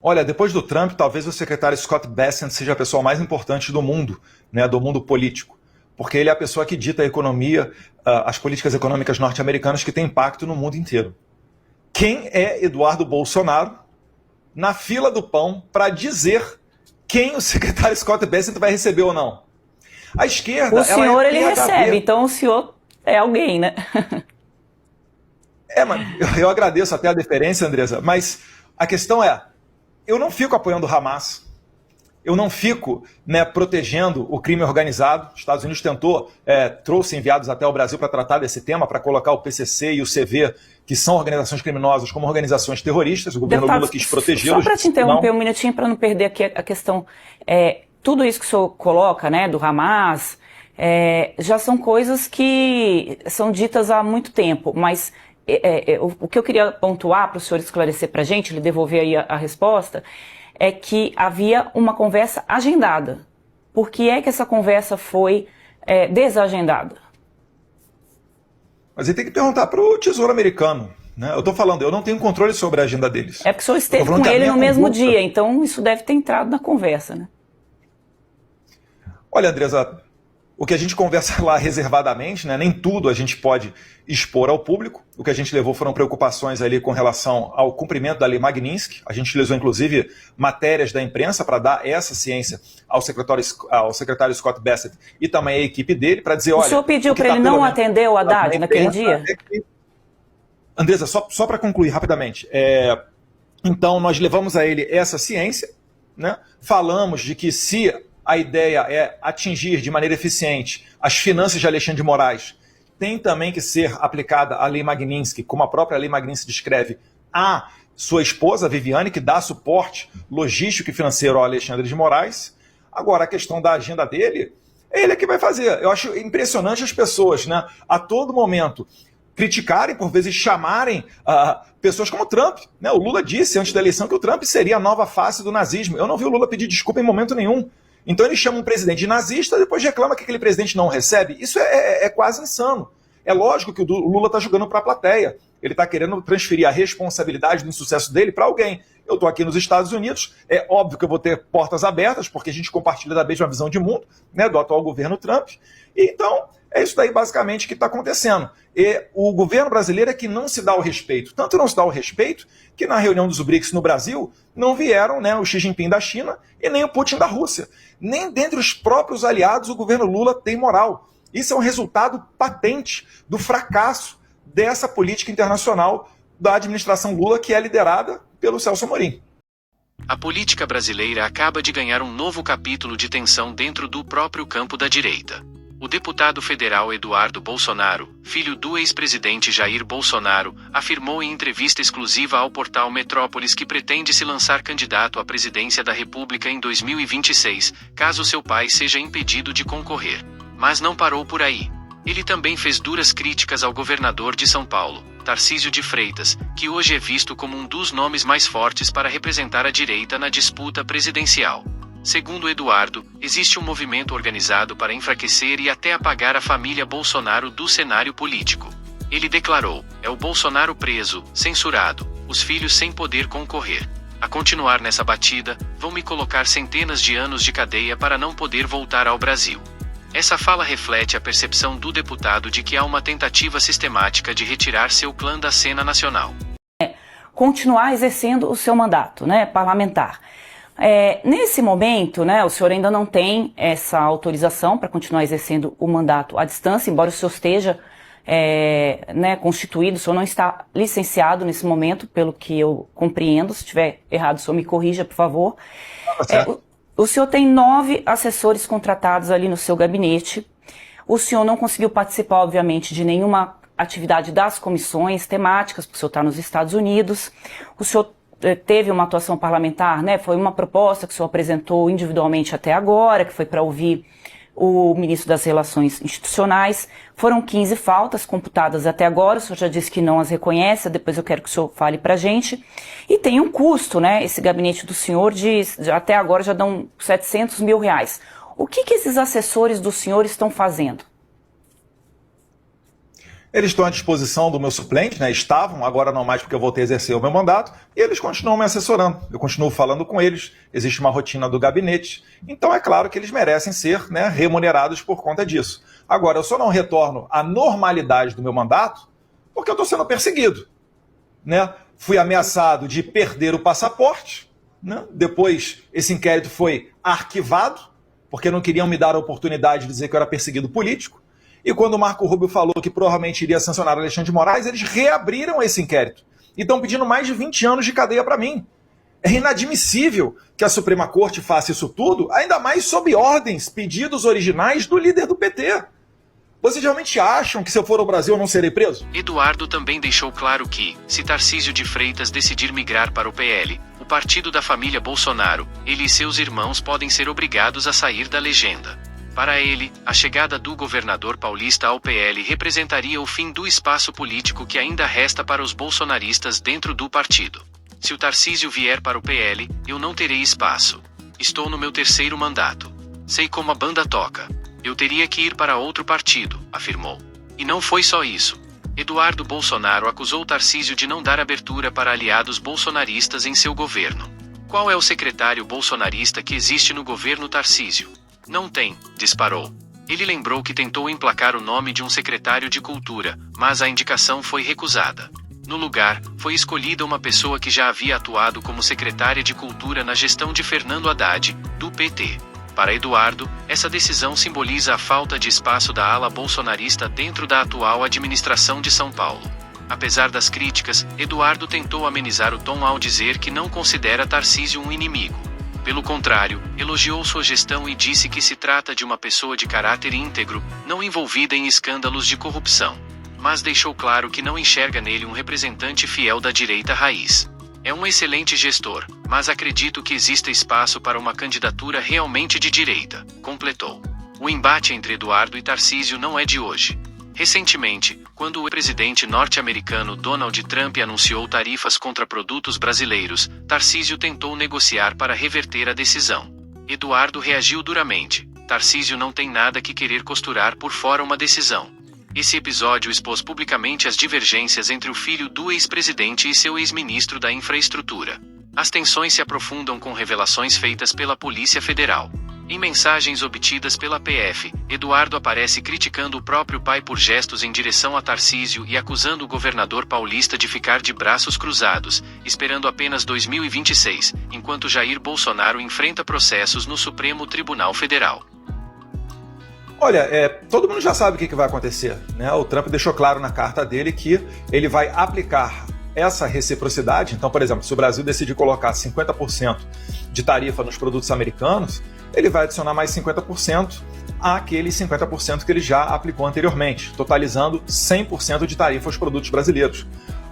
Olha, depois do Trump, talvez o secretário Scott Bessent seja a pessoa mais importante do mundo, né, do mundo político, porque ele é a pessoa que dita a economia, as políticas econômicas norte-americanas que têm impacto no mundo inteiro. Quem é Eduardo Bolsonaro na fila do pão para dizer quem o secretário Scott Bessent vai receber ou não? A esquerda, O senhor, ela é ele PHD. recebe, então o senhor é alguém, né? Mas eu agradeço até a deferência, Andresa, mas a questão é, eu não fico apoiando o Hamas, eu não fico, né, protegendo o crime organizado. Os Estados Unidos trouxe enviados até o Brasil para tratar desse tema, para colocar o PCC e o CV, que são organizações criminosas, como organizações terroristas. O governo Deputado, Lula quis protegê-los. só para te interromper um minutinho, para não perder aqui a questão. Tudo isso que o senhor coloca, né, do Hamas, já são coisas que são ditas há muito tempo, mas o que eu queria pontuar para o senhor esclarecer para a gente, ele devolver aí a resposta, é que havia uma conversa agendada. Por que é que essa conversa foi desagendada? Mas aí tem que perguntar para o Tesouro Americano. Né? Eu estou falando, eu não tenho controle sobre a agenda deles. É porque o senhor esteve com ele no mesmo dia, então isso deve ter entrado na conversa, né? Olha, Andresa, o que a gente conversa lá reservadamente, né, nem tudo a gente pode expor ao público. O que a gente levou foram preocupações ali com relação ao cumprimento da Lei Magnitsky. A gente utilizou, inclusive, matérias da imprensa para dar essa ciência ao secretário Scott Bessent e também à equipe dele, para dizer, olha... O senhor pediu para ele não atender o Haddad naquele dia? Andresa, só para concluir rapidamente. Então, nós levamos a ele essa ciência, né? Falamos de que se a ideia é atingir de maneira eficiente as finanças de Alexandre de Moraes, tem também que ser aplicada a Lei Magnitsky, como a própria Lei Magnitsky descreve, a sua esposa, Viviane, que dá suporte logístico e financeiro ao Alexandre de Moraes. Agora, a questão da agenda dele, é ele que vai fazer. Eu acho impressionante as pessoas, né, a todo momento, criticarem, por vezes chamarem pessoas como o Trump. Né? O Lula disse antes da eleição que o Trump seria a nova face do nazismo. Eu não vi o Lula pedir desculpa em momento nenhum. Então ele chama um presidente de nazista e depois reclama que aquele presidente não recebe. Isso é quase insano. É lógico que o Lula está jogando para a plateia. Ele está querendo transferir a responsabilidade do insucesso dele para alguém. Eu estou aqui nos Estados Unidos, é óbvio que eu vou ter portas abertas, porque a gente compartilha da mesma visão de mundo, né, do atual governo Trump. E, então, é isso daí basicamente que está acontecendo. E o governo brasileiro é que não se dá o respeito. Tanto não se dá o respeito que na reunião dos BRICS no Brasil não vieram, né, o Xi Jinping da China e nem o Putin da Rússia. Nem dentre os próprios aliados o governo Lula tem moral. Isso é um resultado patente do fracasso dessa política internacional da administração Lula, que é liderada pelo Celso Amorim. A política brasileira acaba de ganhar um novo capítulo de tensão dentro do próprio campo da direita. O deputado federal Eduardo Bolsonaro, filho do ex-presidente Jair Bolsonaro, afirmou em entrevista exclusiva ao portal Metrópolis que pretende se lançar candidato à presidência da República em 2026, caso seu pai seja impedido de concorrer. Mas não parou por aí. Ele também fez duras críticas ao governador de São Paulo, Tarcísio de Freitas, que hoje é visto como um dos nomes mais fortes para representar a direita na disputa presidencial. Segundo Eduardo, existe um movimento organizado para enfraquecer e até apagar a família Bolsonaro do cenário político. Ele declarou: é o Bolsonaro preso, censurado, os filhos sem poder concorrer. A continuar nessa batida, vão me colocar centenas de anos de cadeia para não poder voltar ao Brasil. Essa fala reflete a percepção do deputado de que há uma tentativa sistemática de retirar seu clã da cena nacional. Continuar exercendo o seu mandato, né, parlamentar. Nesse momento, né, o senhor ainda não tem essa autorização para continuar exercendo o mandato à distância, embora o senhor esteja né, constituído, o senhor não está licenciado nesse momento, pelo que eu compreendo. Se estiver errado, o senhor me corrija, por favor. O senhor tem 9 assessores contratados ali no seu gabinete. O senhor não conseguiu participar, obviamente, de nenhuma atividade das comissões temáticas, porque o senhor está nos Estados Unidos. O senhor teve uma atuação parlamentar, né? Foi uma proposta que o senhor apresentou individualmente até agora, que foi para ouvir o ministro das Relações Institucionais. Foram 15 faltas computadas até agora, o senhor já disse que não as reconhece, depois eu quero que o senhor fale para a gente. E tem um custo, né? Esse gabinete do senhor até agora já dão R$700 mil. O que esses assessores do senhor estão fazendo? Eles estão à disposição do meu suplente, né? Estavam, agora não mais porque eu voltei a exercer o meu mandato, e eles continuam me assessorando. Eu continuo falando com eles, existe uma rotina do gabinete, então é claro que eles merecem ser, né, remunerados por conta disso. Agora, eu só não retorno à normalidade do meu mandato porque eu estou sendo perseguido, né? Fui ameaçado de perder o passaporte, né? Depois esse inquérito foi arquivado, porque não queriam me dar a oportunidade de dizer que eu era perseguido político. E quando o Marco Rubio falou que provavelmente iria sancionar Alexandre de Moraes, eles reabriram esse inquérito. E estão pedindo mais de 20 anos de cadeia para mim. É inadmissível que a Suprema Corte faça isso tudo, ainda mais sob ordens, pedidos originais do líder do PT. Vocês realmente acham que se eu for ao Brasil eu não serei preso? Eduardo também deixou claro que, se Tarcísio de Freitas decidir migrar para o PL, o partido da família Bolsonaro, ele e seus irmãos podem ser obrigados a sair da legenda. Para ele, a chegada do governador paulista ao PL representaria o fim do espaço político que ainda resta para os bolsonaristas dentro do partido. Se o Tarcísio vier para o PL, eu não terei espaço. Estou no meu 3º mandato. Sei como a banda toca. Eu teria que ir para outro partido, afirmou. E não foi só isso. Eduardo Bolsonaro acusou Tarcísio de não dar abertura para aliados bolsonaristas em seu governo. Qual é o secretário bolsonarista que existe no governo Tarcísio? Não tem, disparou. Ele lembrou que tentou emplacar o nome de um secretário de cultura, mas a indicação foi recusada. No lugar, foi escolhida uma pessoa que já havia atuado como secretária de cultura na gestão de Fernando Haddad, do PT. Para Eduardo, essa decisão simboliza a falta de espaço da ala bolsonarista dentro da atual administração de São Paulo. Apesar das críticas, Eduardo tentou amenizar o tom ao dizer que não considera Tarcísio um inimigo. Pelo contrário, elogiou sua gestão e disse que se trata de uma pessoa de caráter íntegro, não envolvida em escândalos de corrupção. Mas deixou claro que não enxerga nele um representante fiel da direita raiz. É um excelente gestor, mas acredito que exista espaço para uma candidatura realmente de direita, completou. O embate entre Eduardo e Tarcísio não é de hoje. Recentemente, quando o presidente norte-americano Donald Trump anunciou tarifas contra produtos brasileiros, Tarcísio tentou negociar para reverter a decisão. Eduardo reagiu duramente. Tarcísio não tem nada que querer costurar por fora uma decisão. Esse episódio expôs publicamente as divergências entre o filho do ex-presidente e seu ex-ministro da Infraestrutura. As tensões se aprofundam com revelações feitas pela Polícia Federal. Em mensagens obtidas pela PF, Eduardo aparece criticando o próprio pai por gestos em direção a Tarcísio e acusando o governador paulista de ficar de braços cruzados, esperando apenas 2026, enquanto Jair Bolsonaro enfrenta processos no Supremo Tribunal Federal. Olha, todo mundo já sabe o que vai acontecer, né? O Trump deixou claro na carta dele que ele vai aplicar essa reciprocidade. Então, por exemplo, se o Brasil decidir colocar 50% de tarifa nos produtos americanos, ele vai adicionar mais 50% àqueles 50% que ele já aplicou anteriormente, totalizando 100% de tarifa aos produtos brasileiros.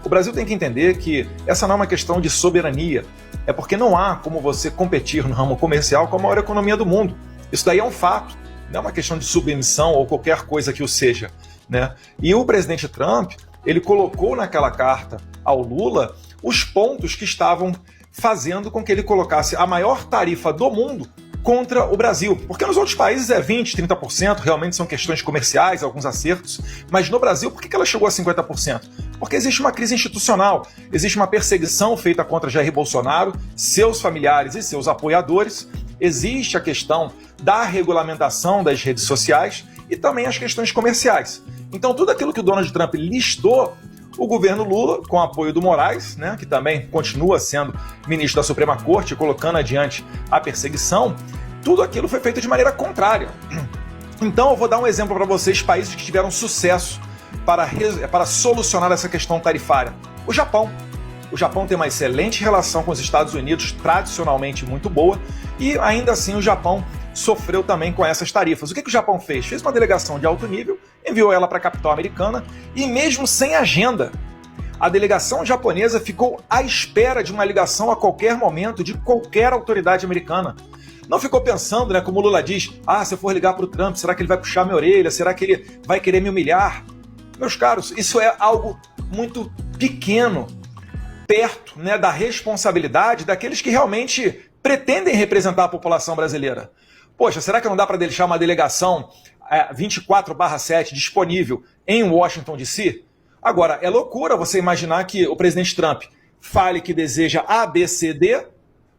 O Brasil tem que entender que essa não é uma questão de soberania, é porque não há como você competir no ramo comercial com a maior economia do mundo. Isso daí é um fato, não é uma questão de submissão ou qualquer coisa que o seja, né? E o presidente Trump, ele colocou naquela carta ao Lula os pontos que estavam fazendo com que ele colocasse a maior tarifa do mundo contra o Brasil. Porque nos outros países é 20%, 30%, realmente são questões comerciais, alguns acertos, mas no Brasil, por que ela chegou a 50%? Porque existe uma crise institucional, existe uma perseguição feita contra Jair Bolsonaro, seus familiares e seus apoiadores, existe a questão da regulamentação das redes sociais e também as questões comerciais. Então tudo aquilo que o Donald Trump listou, o governo Lula, com apoio do Moraes, né, que também continua sendo ministro da Suprema Corte, colocando adiante a perseguição, tudo aquilo foi feito de maneira contrária. Então eu vou dar um exemplo para vocês, países que tiveram sucesso para solucionar essa questão tarifária. O Japão. O Japão tem uma excelente relação com os Estados Unidos, tradicionalmente muito boa, e ainda assim o Japão sofreu também com essas tarifas. O que o Japão fez? Fez uma delegação de alto nível, enviou ela para a capital americana e mesmo sem agenda, a delegação japonesa ficou à espera de uma ligação a qualquer momento de qualquer autoridade americana. Não ficou pensando, né, como o Lula diz, se eu for ligar para o Trump, será que ele vai puxar minha orelha? Será que ele vai querer me humilhar? Meus caros, isso é algo muito pequeno, perto, né, da responsabilidade daqueles que realmente pretendem representar a população brasileira. Poxa, será que não dá para deixar uma delegação 24/7 disponível em Washington, D.C.? Agora, é loucura você imaginar que o presidente Trump fale que deseja A, B, C, D.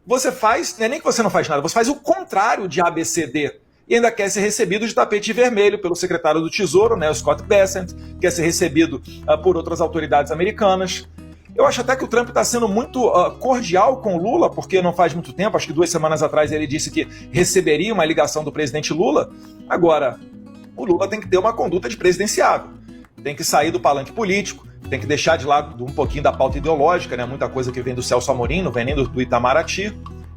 Você faz, não é nem que você não faz nada, você faz o contrário de A, B, C, D. E ainda quer ser recebido de tapete vermelho pelo secretário do Tesouro, né, o Scott Bessent, quer ser recebido por outras autoridades americanas. Eu acho até que o Trump está sendo muito cordial com o Lula, porque não faz muito tempo, acho que 2 semanas atrás ele disse que receberia uma ligação do presidente Lula. Agora, o Lula tem que ter uma conduta de presidenciável. Tem que sair do palanque político, tem que deixar de lado um pouquinho da pauta ideológica, né? Muita coisa que vem do Celso Amorim, não vem nem do Itamaraty,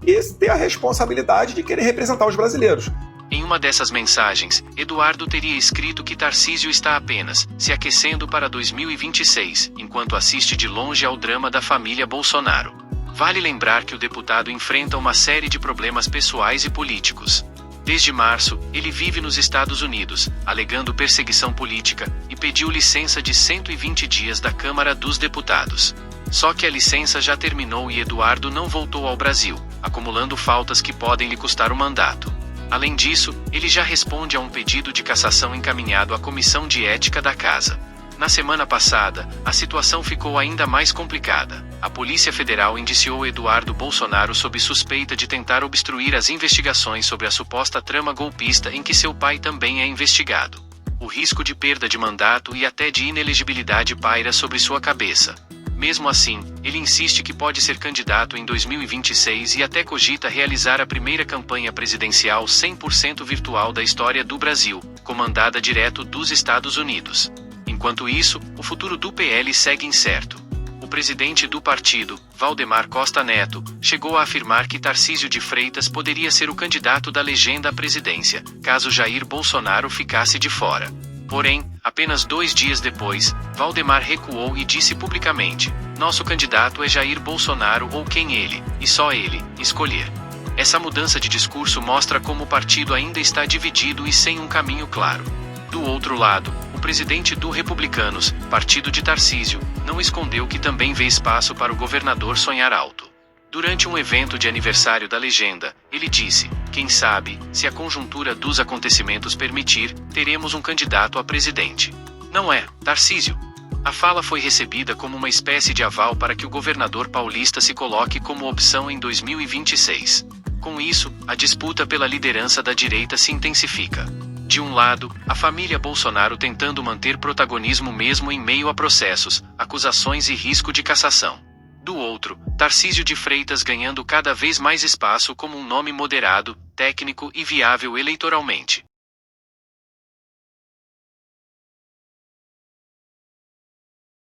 e ter a responsabilidade de querer representar os brasileiros. Em uma dessas mensagens, Eduardo teria escrito que Tarcísio está apenas se aquecendo para 2026, enquanto assiste de longe ao drama da família Bolsonaro. Vale lembrar que o deputado enfrenta uma série de problemas pessoais e políticos. Desde março, ele vive nos Estados Unidos, alegando perseguição política, e pediu licença de 120 dias da Câmara dos Deputados. Só que a licença já terminou e Eduardo não voltou ao Brasil, acumulando faltas que podem lhe custar o mandato. Além disso, ele já responde a um pedido de cassação encaminhado à Comissão de Ética da Casa. Na semana passada, a situação ficou ainda mais complicada. A Polícia Federal indiciou Eduardo Bolsonaro sob suspeita de tentar obstruir as investigações sobre a suposta trama golpista em que seu pai também é investigado. O risco de perda de mandato e até de inelegibilidade paira sobre sua cabeça. Mesmo assim, ele insiste que pode ser candidato em 2026 e até cogita realizar a primeira campanha presidencial 100% virtual da história do Brasil, comandada direto dos Estados Unidos. Enquanto isso, o futuro do PL segue incerto. O presidente do partido, Valdemar Costa Neto, chegou a afirmar que Tarcísio de Freitas poderia ser o candidato da legenda à presidência, caso Jair Bolsonaro ficasse de fora. Porém, apenas 2 dias depois, Valdemar recuou e disse publicamente: "Nosso candidato é Jair Bolsonaro ou quem ele, e só ele, escolher." Essa mudança de discurso mostra como o partido ainda está dividido e sem um caminho claro. Do outro lado, o presidente do Republicanos, partido de Tarcísio, não escondeu que também vê espaço para o governador sonhar alto. Durante um evento de aniversário da legenda, ele disse: "Quem sabe, se a conjuntura dos acontecimentos permitir, teremos um candidato a presidente. Não é, Tarcísio?" A fala foi recebida como uma espécie de aval para que o governador paulista se coloque como opção em 2026. Com isso, a disputa pela liderança da direita se intensifica. De um lado, a família Bolsonaro tentando manter protagonismo mesmo em meio a processos, acusações e risco de cassação. Do outro, Tarcísio de Freitas ganhando cada vez mais espaço como um nome moderado, técnico e viável eleitoralmente.